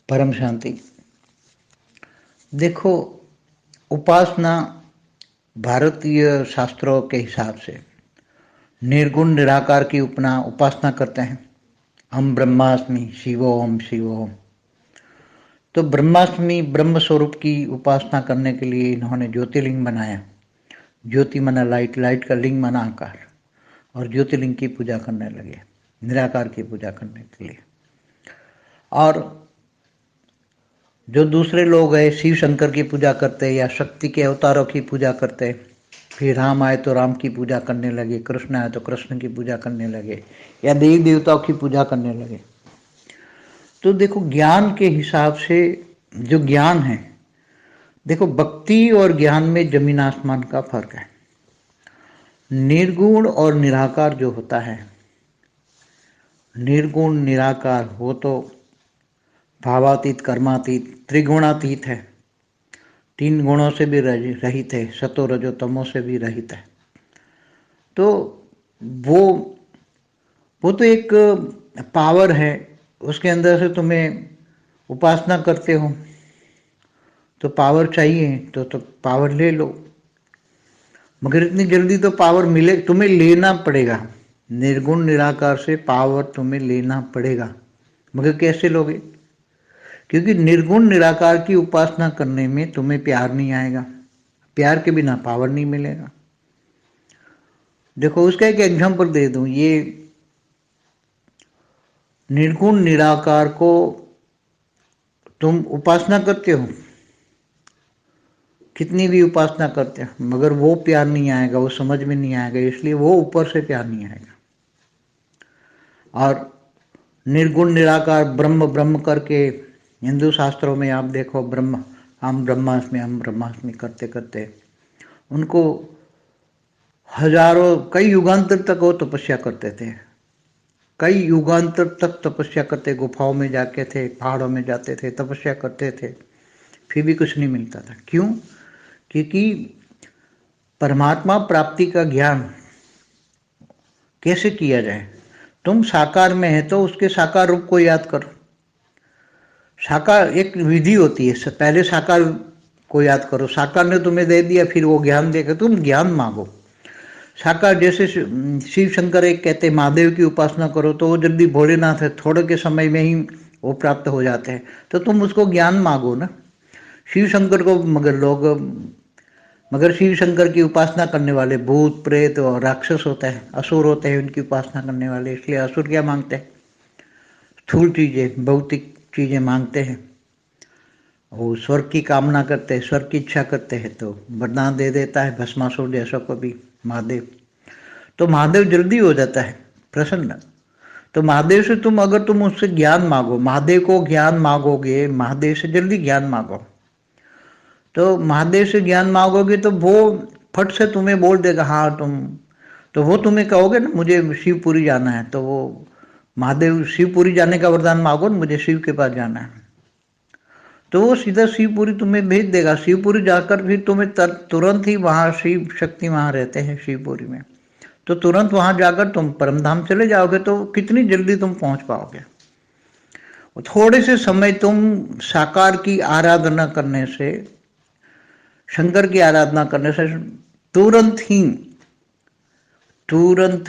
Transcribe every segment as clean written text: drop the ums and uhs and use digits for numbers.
परम शांति। देखो, उपासना भारतीय शास्त्रों के हिसाब से निर्गुण निराकार की उपना उपासना करते हैं। हम ब्रह्मास्मि शिवोहम शिवोहम। तो ब्रह्मास्मि ब्रह्म स्वरूप की उपासना करने के लिए इन्होंने ज्योतिर्लिंग बनाया। ज्योति मना लाइट, लाइट का लिंग मना आकार, और ज्योतिर्लिंग की पूजा करने लगे, निराकार की पूजा करने के लिए। और जो दूसरे लोग हैं शिव शंकर की पूजा करते या शक्ति के अवतारों की पूजा करते, फिर राम आए तो राम की पूजा करने लगे, कृष्ण आए तो कृष्ण की पूजा करने लगे, या देवी देवताओं की पूजा करने लगे। तो देखो, ज्ञान के हिसाब से जो ज्ञान है, देखो भक्ति और ज्ञान में जमीन आसमान का फर्क है। निर्गुण और निराकार जो होता है, निर्गुण निराकार हो तो भावातीत कर्मातीत त्रिगुणातीत है, 3 गुणों से भी रहित है, सतो रजो तमो से भी रहित है। तो वो तो एक पावर है, उसके अंदर से तुम्हें उपासना करते हो तो पावर चाहिए तो पावर ले लो, मगर इतनी जल्दी तो पावर मिले, तुम्हें लेना पड़ेगा। निर्गुण निराकार से पावर तुम्हें लेना पड़ेगा, मगर कैसे लोगे? क्योंकि निर्गुण निराकार की उपासना करने में तुम्हें प्यार नहीं आएगा, प्यार के बिना पावर नहीं मिलेगा। देखो, उसका एक एग्जांपल दे दूं। ये निर्गुण निराकार को तुम उपासना करते हो, कितनी भी उपासना करते हो, मगर वो प्यार नहीं आएगा, वो समझ में नहीं आएगा, इसलिए वो ऊपर से प्यार नहीं आएगा। और निर्गुण निराकार ब्रह्म ब्रह्म करके हिंदू शास्त्रों में आप देखो, ब्रह्म हम ब्रह्मास्मि करते करते उनको हजारों कई युगांतर तक वो तपस्या करते थे, कई युगांतर तक तपस्या करते, गुफाओं में जाके थे, पहाड़ों में जाते थे, तपस्या करते थे, फिर भी कुछ नहीं मिलता था। क्यों? क्योंकि परमात्मा प्राप्ति का ज्ञान कैसे किया जाए? तुम साकार में है तो उसके साकार रूप को याद करो। साकार एक विधि होती है, पहले साकार को याद करो, साकार ने तुम्हें दे दिया, फिर वो ज्ञान देकर तुम ज्ञान मांगो। साकार जैसे शिव शंकर एक कहते महादेव की उपासना करो तो वो जल्दी भोलेनाथ है, थोड़े के समय में ही वो प्राप्त हो जाते हैं, तो तुम उसको ज्ञान मांगो ना। शिव शंकर को मगर शिव शंकर की उपासना करने वाले भूत प्रेत और राक्षस होते हैं, असुर होते हैं उनकी उपासना करने वाले, इसलिए असुर क्या मांगते हैं? स्थूल चीजें, भौतिक चीजें मांगते हैं। वो स्वर्ग की कामना करते हैं, स्वर्ग की इच्छा करते हैं, तो वरदान दे देता है भस्मासुर जैसों को भी महादेव। तो महादेव जल्दी हो जाता है प्रसन्न। तो महादेव से अगर तुम उससे ज्ञान मांगो, महादेव को ज्ञान मांगोगे, महादेव से जल्दी ज्ञान मांगो, तो महादेव से ज्ञान मांगोगे तो वो फट से तुम्हें बोल देगा हाँ तुम, तो वो तुम्हें कहोगे ना मुझे शिवपुरी जाना है, तो वो महादेव शिवपुरी जाने का वरदान मांगो ना, मुझे शिव के पास जाना है, तो वो सीधा शिवपुरी तुम्हें भेज देगा। शिवपुरी जाकर फिर तुम्हें तुरंत ही वहाँ शिव शक्ति वहाँ रहते हैं शिवपुरी में, तो तुरंत वहां जाकर तुम परमधाम चले जाओगे। तो कितनी जल्दी तुम पहुंच पाओगे? थोड़े से समय तुम साकार की आराधना करने से, शंकर की आराधना करने से तुरंत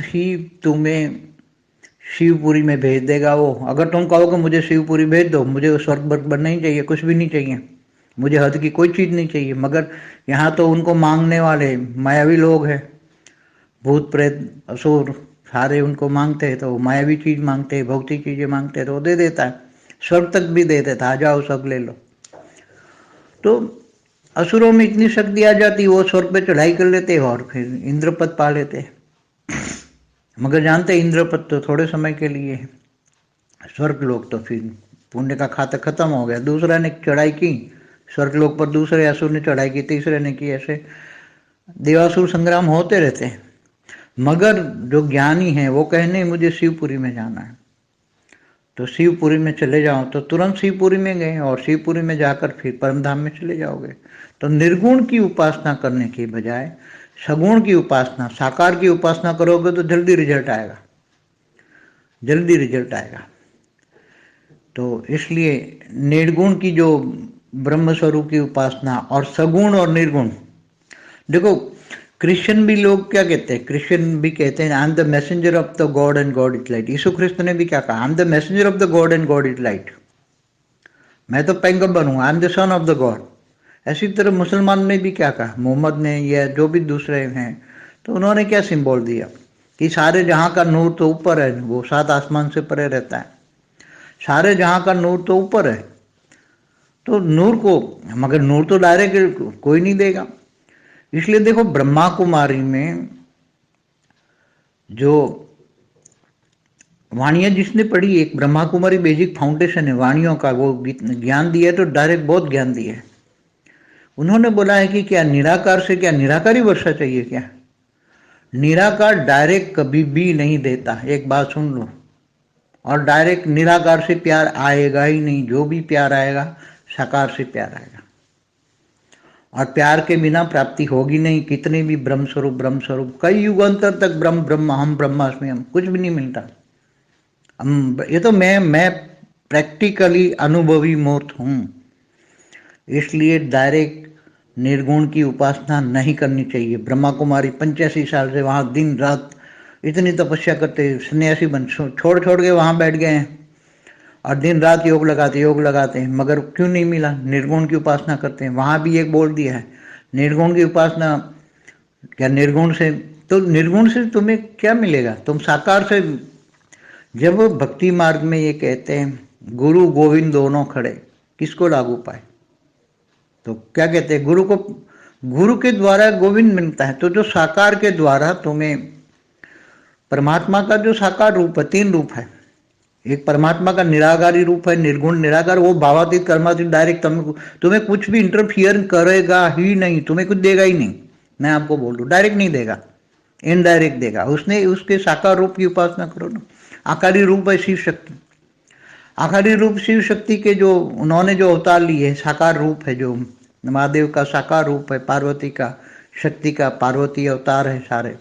ही तुम्हें शिवपुरी में भेज देगा वो। अगर तुम कहोगे मुझे शिवपुरी भेज दो, मुझे स्वर्ग वर्ग नहीं चाहिए, कुछ भी नहीं चाहिए, मुझे हद की कोई चीज नहीं चाहिए, मगर यहाँ तो उनको मांगने वाले मायावी लोग हैं, भूत प्रेत असुर सारे उनको मांगते हैं, तो वो मायावी चीज मांगते हैं, भौतिक चीजें मांगते हैं, तो वो दे देता है, स्वर्ग तक भी दे देता है, आ जाओ सब ले लो। तो असुरों में इतनी शक्ति आ जाती, वो स्वर्ग पे चढ़ाई कर लेते और फिर इंद्रपद पा लेते। मगर जानते इंद्रपद तो थोड़े समय के लिए है, स्वर्ग लोग तो फिर पुण्य का खाता खत्म हो गया, दूसरा ने चढ़ाई की स्वर्ग लोग पर, दूसरे असुर ने चढ़ाई की, तीसरे ने की, ऐसे देवासुर संग्राम होते रहते हैं। मगर जो ज्ञानी है वो कहने मुझे शिवपुरी में जाना है, तो शिवपुरी में चले जाओ, तो तुरंत शिवपुरी में गए और शिवपुरी में जाकर फिर परमधाम में चले जाओगे। तो निर्गुण की उपासना करने के बजाय सगुण की उपासना, साकार की उपासना करोगे तो जल्दी रिजल्ट आएगा, जल्दी रिजल्ट आएगा। तो इसलिए निर्गुण की जो ब्रह्म स्वरूप की उपासना और सगुण और निर्गुण, देखो क्रिश्चियन भी लोग क्या कहते हैं, क्रिश्चियन भी कहते हैं I am the messenger of the God and God is light. यीशु ख्रिस्त ने भी क्या कहा, I am the messenger of the God and God is light. मैं तो पैगंबर हूँ, I am the son of the God. ऐसी तरह मुसलमान ने भी क्या कहा, मोहम्मद ने या जो भी दूसरे हैं, तो उन्होंने क्या सिंबल दिया कि सारे जहाँ का नूर तो ऊपर है, वो सात आसमान से परे रहता है, सारे जहाँ का नूर तो ऊपर है। तो नूर को, मगर नूर तो डायरेक्ट कोई नहीं देगा। इसलिए देखो ब्रह्मा कुमारी में जो वाणियाँ जिसने पढ़ी, एक ब्रह्मा कुमारी बेसिक फाउंडेशन है वाणियों का, वो ज्ञान दिया है तो डायरेक्ट बहुत ज्ञान दिया है। उन्होंने बोला है कि क्या निराकार से क्या निराकारी वर्षा चाहिए क्या? निराकार डायरेक्ट कभी भी नहीं देता, एक बात सुन लो। और डायरेक्ट निराकार से प्यार आएगा ही नहीं, जो भी प्यार आएगा साकार से प्यार आएगा। और प्यार के बिना प्राप्ति होगी नहीं, कितने भी ब्रह्म स्वरूप कई युगांतर तक ब्रह्म ब्रह्म हम ब्रह्मास्मि हम, कुछ भी नहीं मिलता। हम ये तो मैं प्रैक्टिकली अनुभवी मूर्त हूँ। इसलिए डायरेक्ट निर्गुण की उपासना नहीं करनी चाहिए। ब्रह्मा कुमारी 85 साल से वहाँ दिन रात इतनी तपस्या करते, सन्यासी बन छोड़ के वहाँ बैठ गए हैं और दिन रात योग लगाते हैं, मगर क्यों नहीं मिला? निर्गुण की उपासना करते हैं। वहाँ भी एक बोल दिया है, निर्गुण की उपासना क्या निर्गुण से, तो निर्गुण से तुम्हें क्या मिलेगा? तुम साकार से, जब भक्ति मार्ग में ये कहते हैं गुरु गोविंद दोनों खड़े, किसको लागू पाए? तो क्या कहते हैं, गुरु के द्वारा गोविंद मिलता है। तो जो साकार के द्वारा तुम्हें परमात्मा का जो साकार रूप है, तीन रूप है। एक परमात्मा का निराकारी रूप है, निर्गुण निराकार, वो भावातीत कर्मातीत, डायरेक्ट तुम्हें कुछ भी इंटरफियर करेगा ही नहीं, तुम्हें कुछ देगा ही नहीं। मैं आपको बोल दूं, डायरेक्ट नहीं देगा, इनडायरेक्ट देगा। उसने उसके साकार रूप की उपासना करो ना। आकारी रूप है शिव शक्ति, आकारी रूप शिव शक्ति के जो उन्होंने जो अवतार लिए, साकार रूप है, जो महादेव का साकार रूप है, पार्वती का शक्ति का पार्वती अवतार है सारे।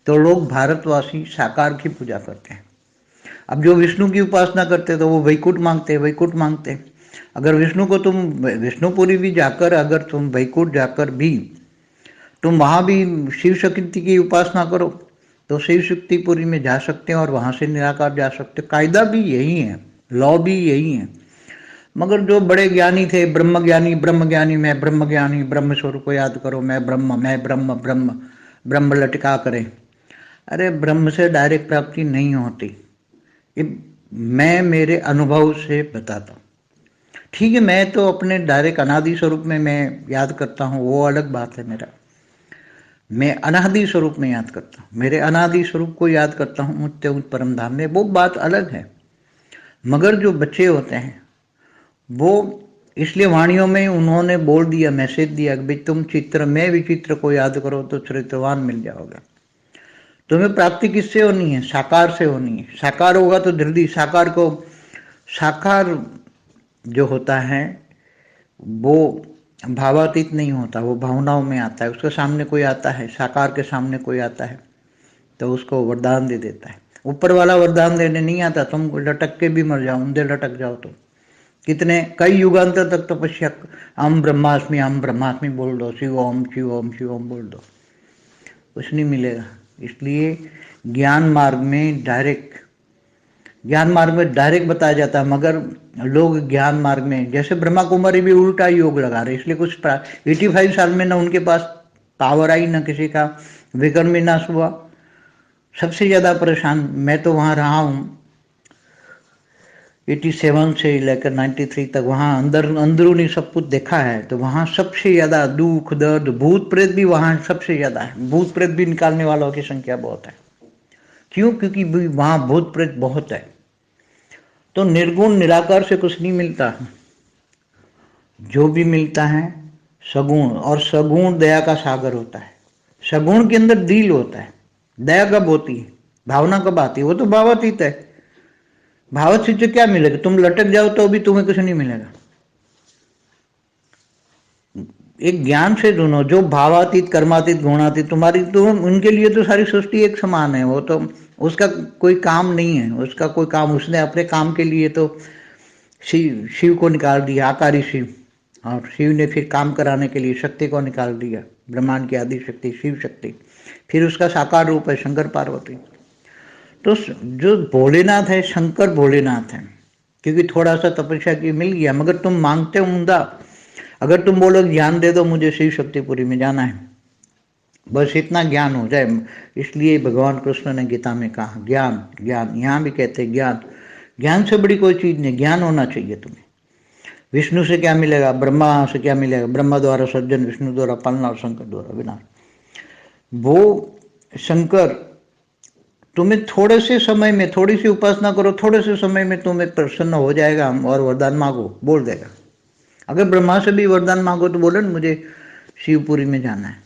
तो लोग भारतवासी साकार की पूजा करते हैं। अब जो विष्णु की उपासना करते तो वो वैकुंठ मांगते हैं। अगर विष्णु को तुम विष्णुपुरी भी जाकर, अगर तुम वैकुंठ जाकर भी तुम वहाँ भी शिव शक्ति की उपासना करो तो शिव शक्तिपुरी में जा सकते हैं और वहाँ से निराकार जा सकते। कायदा भी यही है, लॉ भी यही है। मगर जो बड़े ज्ञानी थे, ब्रह्म ज्ञानी, मैं ब्रह्म ज्ञानी, ब्रह्म स्वरूप को याद करो, मैं ब्रह्म लटका करें। अरे ब्रह्म से डायरेक्ट प्राप्ति नहीं होती, ये मैं मेरे अनुभव से बताता हूँ। ठीक है, मैं तो अपने डायरेक्ट अनादि स्वरूप में मैं याद करता हूँ, वो अलग बात है। मेरा मैं अनादि स्वरूप में याद करता हूँ, मेरे अनादि स्वरूप को याद करता हूँ, मुझते उच्च परम धाम में, वो बात अलग है। मगर जो बच्चे होते हैं वो, इसलिए वाणियों में उन्होंने बोल दिया, मैसेज दिया कि भाई तुम चित्र में विचित्र को याद करो तो चरित्रवान मिल जाओगे। तुम्हें प्राप्ति किससे होनी है? साकार से होनी है। साकार होगा तो जल्दी, साकार जो होता है वो भावातीत नहीं होता, वो भावनाओं में आता है। उसके सामने कोई आता है, साकार के सामने कोई आता है तो उसको वरदान दे देता है। ऊपर वाला वरदान देने नहीं आता, तुम लटक के भी मर जाओ, अंधे लटक जाओ तो कितने कई युगांतर तक तपस्या, हम ब्रह्मास्मि बोल दो, शिव ओम बोल दो, कुछ नहीं मिलेगा। इसलिए ज्ञान मार्ग में डायरेक्ट बताया जाता है। मगर लोग ज्ञान मार्ग में, जैसे ब्रह्मा कुमारी भी उल्टा योग लगा रहे, इसलिए कुछ 85 साल में ना उनके पास पावर आई, ना किसी का विक्रम विनाश हुआ। सबसे ज़्यादा परेशान मैं तो वहाँ रहा हूँ 87 से लेकर 93 तक, वहाँ अंदरूनी सब कुछ देखा है। तो वहाँ सबसे ज़्यादा दुख दर्द, भूत प्रेत भी वहाँ सबसे ज़्यादा है। भूत प्रेत भी निकालने वालों की संख्या बहुत है। क्यों? क्योंकि वहाँ भूत प्रेत बहुत है। तो निर्गुण निराकार से कुछ नहीं मिलता, जो भी मिलता है सगुण, और सगुण दया का सागर होता है। सगुण के अंदर दिल होता है। दया कब होती है? भावना कब आती है? वो तो भावातीत है। भावातीत से क्या मिलेगा? तुम लटक जाओ तो भी तुम्हें कुछ नहीं मिलेगा। एक ज्ञान से दोनों, जो भावातीत कर्मातीत गुणातीत, तुम्हारी तो उनके लिए तो सारी सृष्टि एक समान है। वो तो उसका कोई काम नहीं है, उसका कोई काम, उसने अपने काम के लिए तो शिव शिव को निकाल दिया, आकारी शिव। और शिव ने फिर काम कराने के लिए शक्ति को निकाल दिया, ब्रह्मांड की आदि शक्ति शिव शक्ति। फिर उसका साकार रूप है शंकर पार्वती। तो जो भोलेनाथ है, शंकर भोलेनाथ है, क्योंकि थोड़ा सा तपस्या की मिल गया। मगर तुम मांगते हो मुंदा, अगर तुम बोलो ज्ञान दे दो मुझे शिव शक्तिपुरी में जाना है, बस इतना ज्ञान हो जाए। इसलिए भगवान कृष्ण ने गीता में कहा ज्ञान ज्ञान, यहाँ भी कहते हैं ज्ञान। ज्ञान से बड़ी कोई चीज नहीं, ज्ञान होना चाहिए तुम्हें। विष्णु से क्या मिलेगा, ब्रह्मा से क्या मिलेगा, ब्रह्मा द्वारा सृजन, विष्णु द्वारा पालना और शंकर द्वारा विनाश। वो शंकर तुम्हें थोड़े से समय में, थोड़ी सी उपासना करो, थोड़े से समय में तुम्हें प्रसन्न हो जाएगा और वरदान मांगो बोल देगा। अगर ब्रह्मा से भी वरदान मांगो तो बोले मुझे शिवपुरी में जाना है,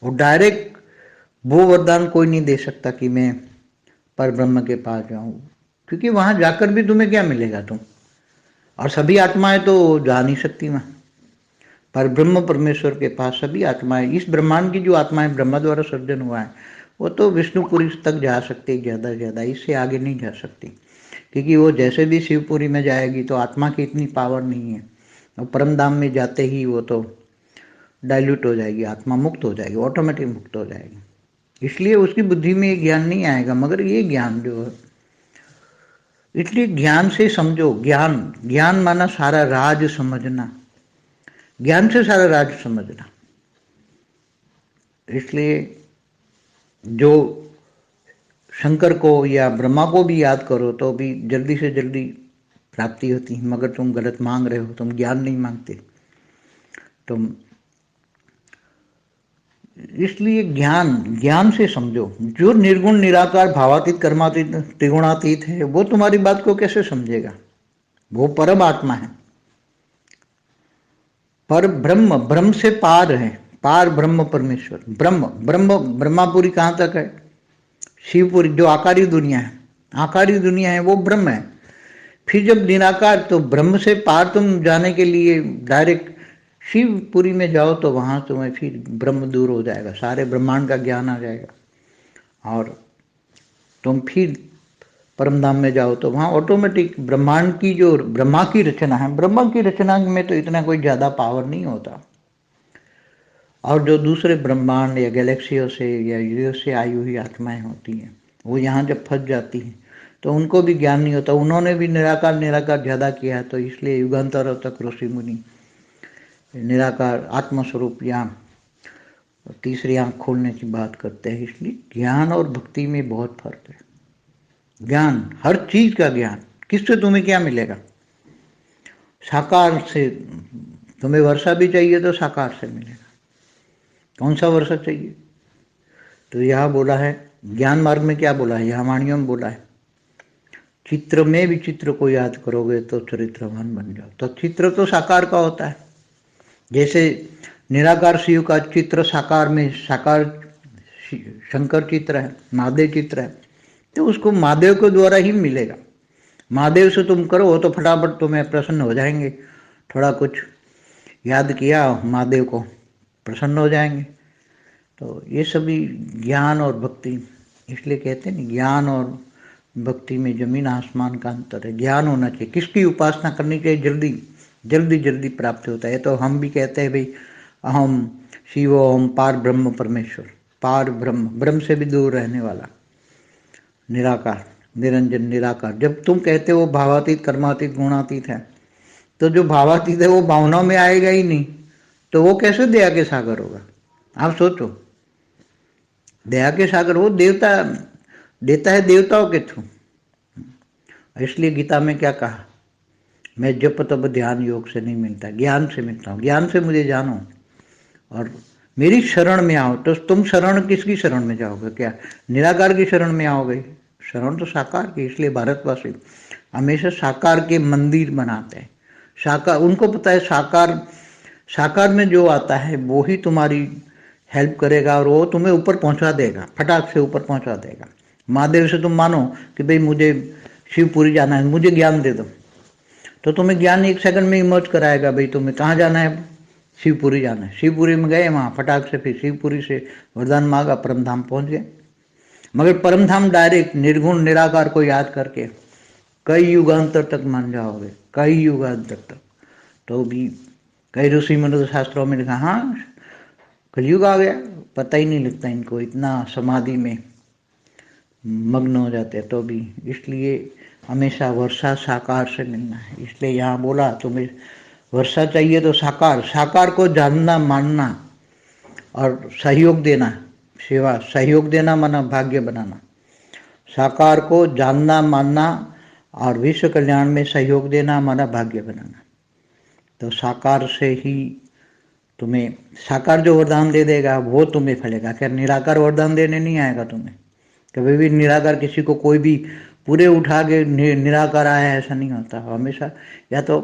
और डायरेक्ट वो वरदान कोई नहीं दे सकता कि मैं पर ब्रह्म के पास जाऊं, क्योंकि वहां जाकर भी तुम्हें क्या मिलेगा तुम, और सभी आत्माएं तो जा नहीं सकती वहां। पर ब्रह्म परमेश्वर के पास सभी आत्माएं, इस ब्रह्मांड की जो आत्माएं ब्रह्मा द्वारा सर्जन हुआ है वो तो विष्णुपुरी तक जा सकती, ज़्यादा से ज़्यादा, इससे आगे नहीं जा सकती। क्योंकि वो जैसे भी शिवपुरी में जाएगी तो आत्मा की इतनी पावर नहीं है, और परम धाम में जाते ही वो तो डाइल्यूट हो जाएगी, आत्मा मुक्त हो जाएगी, ऑटोमेटिक मुक्त हो जाएगी। इसलिए उसकी बुद्धि में ये ज्ञान नहीं आएगा। मगर ये ज्ञान जो है, इसलिए ज्ञान से समझो। ज्ञान ज्ञान माना सारा राज समझना, ज्ञान से सारा राज समझना। इसलिए जो शंकर को या ब्रह्मा को भी याद करो तो भी जल्दी से जल्दी प्राप्ति होती है। मगर तुम गलत मांग रहे हो, तुम ज्ञान नहीं मांगते तुम। इसलिए ज्ञान ज्ञान से समझो। जो निर्गुण निराकार भावातीत कर्मातीत त्रिगुणातीत है वो तुम्हारी बात को कैसे समझेगा, वो परम आत्मा है। पर ब्रह्म, ब्रह्म से पार है, पार ब्रह्म परमेश्वर। ब्रह्म ब्रह्म ब्रह्मापुरी कहाँ तक है, शिवपुरी जो आकारी दुनिया है, आकारी दुनिया है वो ब्रह्म है। फिर जब निराकार, तो ब्रह्म से पार तुम जाने के लिए डायरेक्ट शिवपुरी में जाओ तो वहां तुम्हें फिर ब्रह्म दूर हो जाएगा, सारे ब्रह्मांड का ज्ञान आ जाएगा। और तुम फिर परम धाम में जाओ तो वहां ऑटोमेटिक ब्रह्मांड की जो ब्रह्मा की रचना है, ब्रह्मा की रचना में तो इतना कोई ज्यादा पावर नहीं होता। और जो दूसरे ब्रह्मांड या गैलेक्सियों से या यूनिवर्स से आई हुई आत्माएं होती हैं, वो यहाँ जब फंस जाती हैं तो उनको भी ज्ञान नहीं होता। उन्होंने भी निराकार निराकार ज़्यादा किया है, तो इसलिए युगांतरों तक ऋषि मुनि निराकार आत्मस्वरूप या तीसरी आंख खोलने की बात करते हैं। इसलिए ज्ञान और भक्ति में बहुत फर्क है। ज्ञान, हर चीज का ज्ञान। किससे तुम्हें क्या मिलेगा, साकार से। तुम्हें वर्षा भी चाहिए तो साकार से मिलेगा। कौन सा वर्षा चाहिए, तो यह बोला है ज्ञान मार्ग में, क्या बोला है, यहाँ वाणियों में बोला है चित्र में भी चित्र को याद करोगे तो चरित्रवान बन जाओ। तो चित्र तो साकार का होता है। जैसे निराकार शिव का चित्र साकार में, साकार शंकर चित्र है, महादेव चित्र है, तो उसको महादेव के द्वारा ही मिलेगा। महादेव से तुम करो तो फटाफट तुम्हें प्रसन्न हो जाएंगे। थोड़ा कुछ याद किया महादेव को, प्रसन्न हो जाएंगे। तो ये सभी ज्ञान और भक्ति, इसलिए कहते हैं ज्ञान और भक्ति में जमीन आसमान का अंतर है। ज्ञान होना चाहिए, किसकी उपासना करनी चाहिए, जल्दी जल्दी जल्दी प्राप्त होता है। तो हम भी कहते हैं भाई अहम शिव ओम पार ब्रह्म परमेश्वर, पार ब्रह्म, ब्रह्म से भी दूर रहने वाला, निराकार निरंजन निराकार। जब तुम कहते हो भावातीत कर्मातीत गुणातीत है, तो जो भावातीत है वो भावनाओं में आएगा ही नहीं, तो वो कैसे दया के सागर होगा। आप सोचो, दया के सागर वो देवता देता है देवताओं के थ्रू। इसलिए गीता में क्या कहा, मैं जप तप ध्यान योग से नहीं मिलता, ज्ञान से मिलता हूँ। ज्ञान से मुझे जानो और मेरी शरण में आओ। तो तुम शरण किसकी शरण में जाओगे, क्या निराकार की शरण में आओगे, शरण तो साकार की। इसलिए भारतवासी हमेशा साकार के मंदिर बनाते हैं। साकार, उनको पता है साकार, साकार में जो आता है वो ही तुम्हारी हेल्प करेगा और वो तुम्हें ऊपर पहुंचा देगा, फटाक से ऊपर पहुंचा देगा। महादेव से तुम मानो कि भाई मुझे शिवपुरी जाना है, मुझे ज्ञान दे दो, तो तुम्हें ज्ञान एक सेकंड में इमर्ज कराएगा। भाई तुम्हें कहाँ जाना है, शिवपुरी जाना है। शिवपुरी में गए, वहाँ फटाक से फिर शिवपुरी से वरदान मांगा, परमधाम पहुंच गए। मगर परमधाम डायरेक्ट निर्गुण निराकार को याद करके कई युगांतर तक मान जाओगे, कई युगांतर तक। तो भी कई ऋषि मुनि तो शास्त्रों में लिखा, हाँ कलयुग आ गया, पता ही नहीं लगता इनको, इतना समाधि में मग्न हो जाते हैं। तो भी इसलिए हमेशा वर्षा साकार से मिलना है। इसलिए यहाँ बोला तुम्हें वर्षा चाहिए तो साकार, साकार को जानना मानना और सहयोग देना, सेवा सहयोग देना माना भाग्य बनाना। साकार को जानना मानना और विश्व कल्याण में सहयोग देना माना भाग्य बनाना। तो साकार से ही तुम्हें, साकार जो वरदान दे देगा वो तुम्हें फलेगा। क्या निराकार वरदान देने नहीं आएगा तुम्हें? कभी भी निराकार किसी को कोई भी पूरे उठा के निराकार आया ऐसा नहीं होता। हमेशा या तो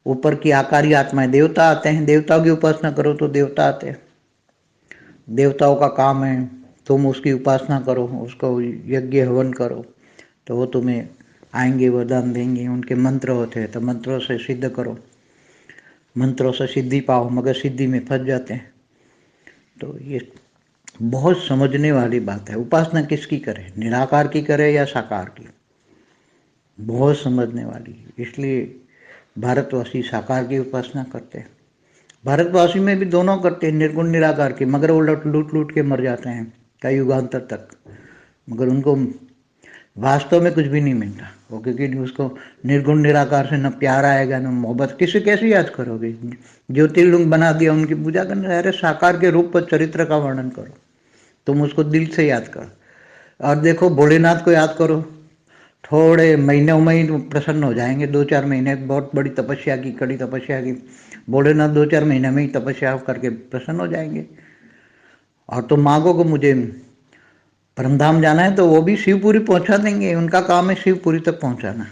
ऊपर की आकारी आत्माएं देवता आते हैं, देवताओं की उपासना करो तो देवता आते हैं। देवताओं का काम है तुम उसकी उपासना करो, उसको यज्ञ हवन करो तो वो तुम्हें आएंगे, वरदान देंगे। उनके मंत्र होते हैं तो मंत्रों से सिद्ध करो, मंत्रों से सिद्धि पाओ, मगर सिद्धि में फंस जाते हैं। तो ये बहुत समझने वाली बात है। उपासना किसकी करें, निराकार की करें या साकार की, बहुत समझने वाली। इसलिए भारतवासी साकार की उपासना करते हैं। भारतवासी में भी दोनों करते हैं, निर्गुण निराकार की, मगर वो लूट लूट के मर जाते हैं कई युगांतर तक। मगर उनको वास्तव में कुछ भी नहीं मिलता वो, क्योंकि उसको निर्गुण निराकार से न प्यार आएगा न मोहब्बत। किसे कैसे याद करोगे? ज्योतिर्लिंग बना दिया उनकी पूजा करने, अरे साकार के रूप पर चरित्र का वर्णन करो, तुम उसको दिल से याद करो। और देखो भोलेनाथ को याद करो, थोड़े महीनों में ही प्रसन्न हो जाएंगे। 2-4 महीने बहुत बड़ी तपस्या की, कड़ी तपस्या की, भोलेनाथ 2-4 महीने में ही तपस्या करके प्रसन्न हो जाएंगे। और तुम मांगो को मुझे परमधाम जाना है तो वो भी शिवपुरी पहुंचा देंगे। उनका काम है शिवपुरी तक पहुंचाना।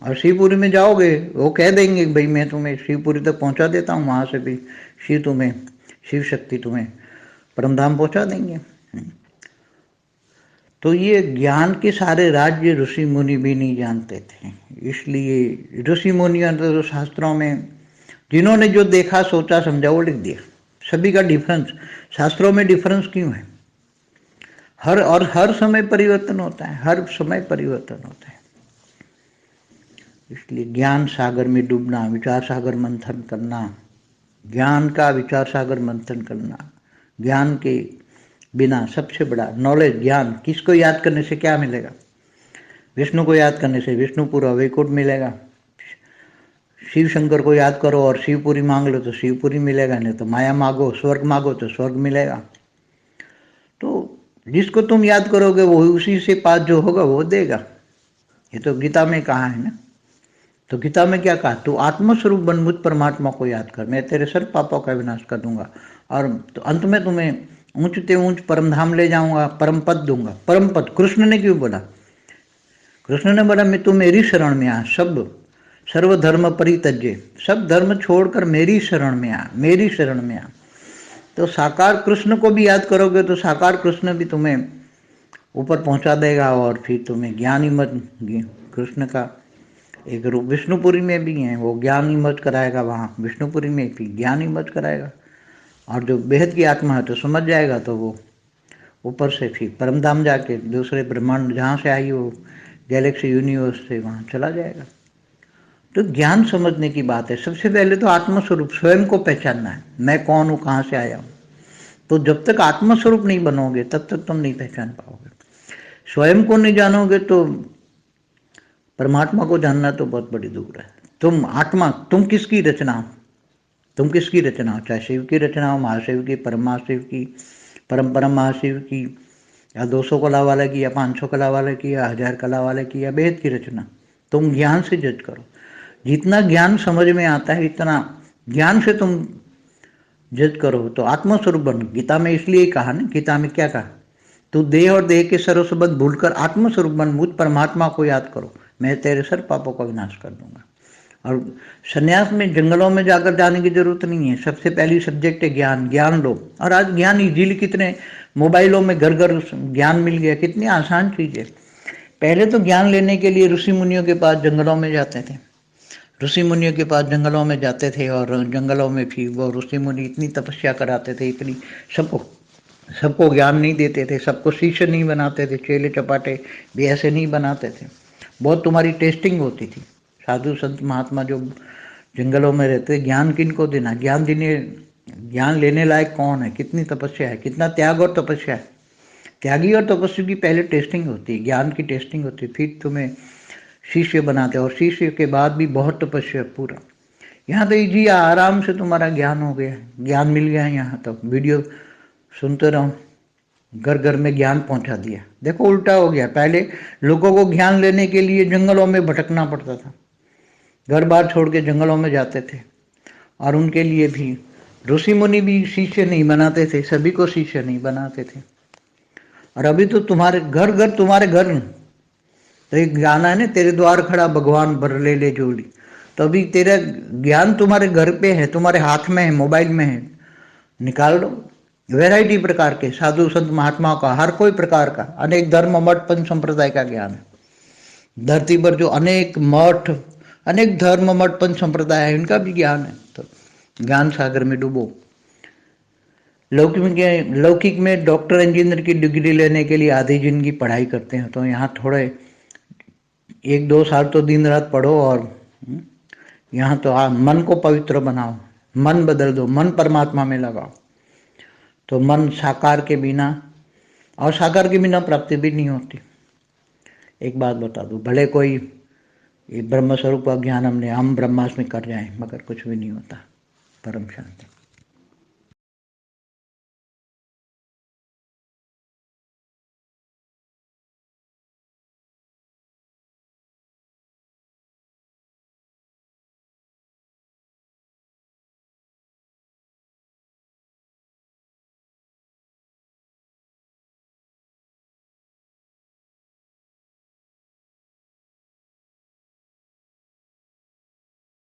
और शिवपुरी में जाओगे वो कह देंगे भाई मैं तुम्हें शिवपुरी तक पहुंचा देता हूँ, वहाँ से भी शिव तुम्हें, शिव शक्ति तुम्हें परमधाम पहुंचा देंगे। तो ये ज्ञान के सारे राज्य ऋषि मुनि भी नहीं जानते थे। इसलिए ऋषि मुनियों ने तो शास्त्रों में जिन्होंने जो देखा सोचा समझा वो लिख दिया। सभी का डिफरेंस, शास्त्रों में डिफरेंस क्यों है? हर समय परिवर्तन होता है, हर समय परिवर्तन होता है। इसलिए ज्ञान सागर में डूबना, विचार सागर मंथन करना, ज्ञान का विचार सागर मंथन करना। ज्ञान के बिना सबसे बड़ा नॉलेज ज्ञान, किसको याद करने से क्या मिलेगा? विष्णु को याद करने से विष्णुपुर वैकुंठ मिलेगा। शिव शंकर को याद करो और शिवपुरी मांग लो तो शिवपुरी मिलेगा, नहीं तो माया मांगो, स्वर्ग मांगो तो स्वर्ग मिलेगा। तो जिसको तुम याद करोगे वो उसी से पास जो होगा वो देगा। ये तो गीता में कहा है ना। तो गीता में क्या कहा? तू आत्मस्वरूप बन, मुझ परमात्मा को याद कर, मैं तेरे सब पापों का विनाश कर दूंगा और तो अंत में तुम्हें ऊंचते ऊंच परम धाम ले जाऊंगा, परम पद दूंगा। परम पद कृष्ण ने क्यों बोला? कृष्ण ने बोला मैं तू मेरी शरण में आ, सब सर्वधर्म परित्यज्य, सब धर्म छोड़कर मेरी शरण में आ, मेरी शरण में आ। तो साकार कृष्ण को भी याद करोगे तो साकार कृष्ण भी तुम्हें ऊपर पहुंचा देगा। और फिर तुम्हें ज्ञान ही मत, कृष्ण का एक रूप विष्णुपुरी में भी है, वो ज्ञान ही मत कराएगा। वहाँ विष्णुपुरी में भी ज्ञान ही मत कराएगा। और जो बेहद की आत्मा है तो समझ जाएगा तो वो ऊपर से फिर परमधाम जाके दूसरे ब्रह्मांड जहाँ से आई वो गैलेक्सी यूनिवर्स से वहाँ चला जाएगा। तो ज्ञान समझने की बात है। सबसे पहले तो आत्मस्वरूप स्वयं को पहचानना है, मैं कौन हूँ, कहाँ से आया हूँ। तो जब तक आत्मस्वरूप नहीं बनोगे तब तक तुम नहीं पहचान पाओगे। स्वयं को नहीं जानोगे तो परमात्मा को जानना तो बहुत बड़ी दूर है। तुम आत्मा, तुम किसकी रचना हो? तुम किसकी रचना हो? चाहे शिव की रचना हो, महाशिव की, परम महाशिव की, परम परम महाशिव की, या 200 कला वाले की, या 500 कला वाले की, या 1000 कला वाले की, या बेहद की रचना। तुम ज्ञान से जज करो। जितना ज्ञान समझ में आता है इतना ज्ञान से तुम जज करो तो आत्मस्वरूप बन। गीता में इसलिए कहा ना, गीता में क्या कहा? तू देह और देह के सर्व संबंध भूलकर आत्मस्वरूप बन, मुझ परमात्मा को याद करो, मैं तेरे सर पापों का विनाश कर दूंगा। और सन्यास में जंगलों में जाकर जाने की जरूरत नहीं है। सबसे पहली सब्जेक्ट है ज्ञान, ज्ञान लो। और आज ज्ञान इजीली, कितने मोबाइलों में घर घर ज्ञान मिल गया, कितनी आसान चीज़ है। पहले तो ज्ञान लेने के लिए ऋषि मुनियों के पास जंगलों में जाते थे, ऋषि मुनियों के पास जंगलों में जाते थे। और जंगलों में भी वो ऋषि मुनि इतनी तपस्या कराते थे, इतनी सबको ज्ञान नहीं देते थे, सबको शिष्य नहीं बनाते थे, चेले चपाटे भी ऐसे नहीं बनाते थे। बहुत तुम्हारी टेस्टिंग होती थी, साधु संत महात्मा जो जंगलों में रहते, ज्ञान किनको देना, ज्ञान लेने लायक कौन है, कितनी तपस्या है, कितना त्याग और तपस्या है। त्यागी और तपस्वी की पहले टेस्टिंग होती है, ज्ञान की टेस्टिंग होती है, फिर तुम्हें शिष्य बनाते हैं, और शिष्य के बाद भी बहुत तपस्या पूरा। यहाँ तो इजी आराम से तुम्हारा ज्ञान हो गया, ज्ञान मिल गया है। यहाँ तो वीडियो सुनते रहो, घर घर में ज्ञान पहुंचा दिया। देखो उल्टा हो गया, पहले लोगों को ज्ञान लेने के लिए जंगलों में भटकना पड़ता था, घर बार छोड़ के जंगलों में जाते थे, और उनके लिए भी ऋषि मुनि भी शिष्य नहीं बनाते थे, सभी को शिष्य नहीं बनाते थे। और अभी तो तुम्हारे घर घर, तुम्हारे घर, तो एक गाना है ना, तेरे द्वार खड़ा भगवान भर ले ले जोड़ी। तो अभी तेरा ज्ञान तुम्हारे घर पे है, तुम्हारे हाथ में है, मोबाइल में है, निकाल लो। वैरायटी प्रकार के साधु संत महात्माओं का, हर कोई प्रकार का, अनेक धर्म मठ पंच संप्रदाय का ज्ञान है। धरती पर जो अनेक मठ, अनेक धर्म मठ पंच संप्रदाय है, इनका भी ज्ञान है। तो ज्ञान सागर में डूबो। लौकिक में डॉक्टर इंजीनियर की डिग्री लेने के लिए आधी जिंदगी पढ़ाई करते हैं, तो यहाँ थोड़े 1-2 साल तो दिन रात पढ़ो, और यहाँ तो मन को पवित्र बनाओ, मन बदल दो, मन परमात्मा में लगाओ। तो मन साकार के बिना, और साकार के बिना प्राप्ति भी नहीं होती। एक बात बता दूं, भले कोई ये ब्रह्म स्वरूप का ज्ञान हम ब्रह्मास्मि कर जाए, मगर कुछ भी नहीं होता। परम शांति।